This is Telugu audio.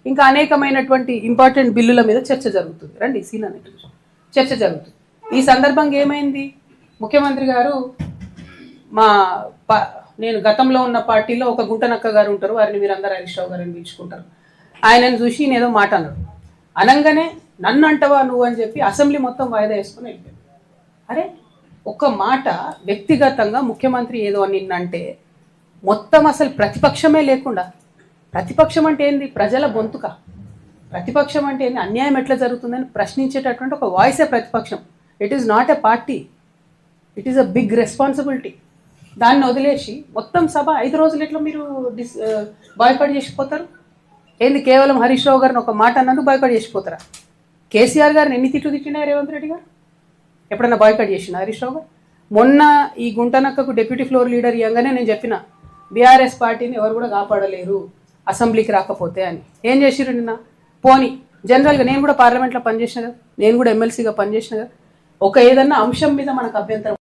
ఇంకా అనేకమైనటువంటి ఇంపార్టెంట్ బిల్లుల మీద చర్చ జరుగుతుంది. రండి సీన్ అనేది చర్చ జరుగుతుంది. ఈ సందర్భంగా ఏమైంది, ముఖ్యమంత్రి గారు నేను గతంలో ఉన్న పార్టీలో ఒక గుంటనక్క గారు ఉంటారు, వారిని మీరందరూ హరీష్ రావు గారిని పిలుచుకుంటారు. ఆయనను చూసి నేనేదో మాట అన్నాడు, అనగానే నన్ను అంటవా నువ్వు అని చెప్పి అసెంబ్లీ మొత్తం వాయిదా వేసుకొని వెళ్ళిపోయాడు. అరే ఒక్క మాట వ్యక్తిగతంగా ముఖ్యమంత్రి ఏదో నిన్నంటే మొత్తం అసలు ప్రతిపక్షమే లేకుండా, ప్రతిపక్షం అంటే ఏంది, ప్రజల గొంతుక, ప్రతిపక్షం అంటే ఏంది, అన్యాయం ఎట్లా జరుగుతుందని ప్రశ్నించేటటువంటి ఒక వాయిసే ప్రతిపక్షం. It is not a party, it is a big responsibility. దాన్ని వదిలేసి మొత్తం సభ 5 రోజులు ఎట్లా మీరు బాయ్కాట్ చేసిపోతారు? ఏంది కేవలం హరీష్ రావు గారిని ఒక మాట అన్నందుకు బాయ్కాట్ చేసిపోతారా? కేసీఆర్ గారిని ఎన్ని తిట్లు తిట్టినా రేవంత్ రెడ్డి గారు ఎప్పుడన్నా బాయ్కాట్ చేసిన హరీష్ రావు గారు? మొన్న ఈ గుంటనక్కకు డిప్యూటీ ఫ్లోర్ లీడర్ ఇవ్వగానే నేను చెప్పిన బీఆర్ఎస్ పార్టీని ఎవరు కూడా కాపాడలేరు అసెంబ్లీకి రాకపోతే అని. ఏం చేసిరు నిన్న? పోనీ జనరల్గా నేను కూడా పార్లమెంట్లో పనిచేసిన కదా, నేను కూడా ఎమ్మెల్సీగా పనిచేసిన కదా, ఒక ఏదన్నా అంశం మీద మనకు అభ్యంతరం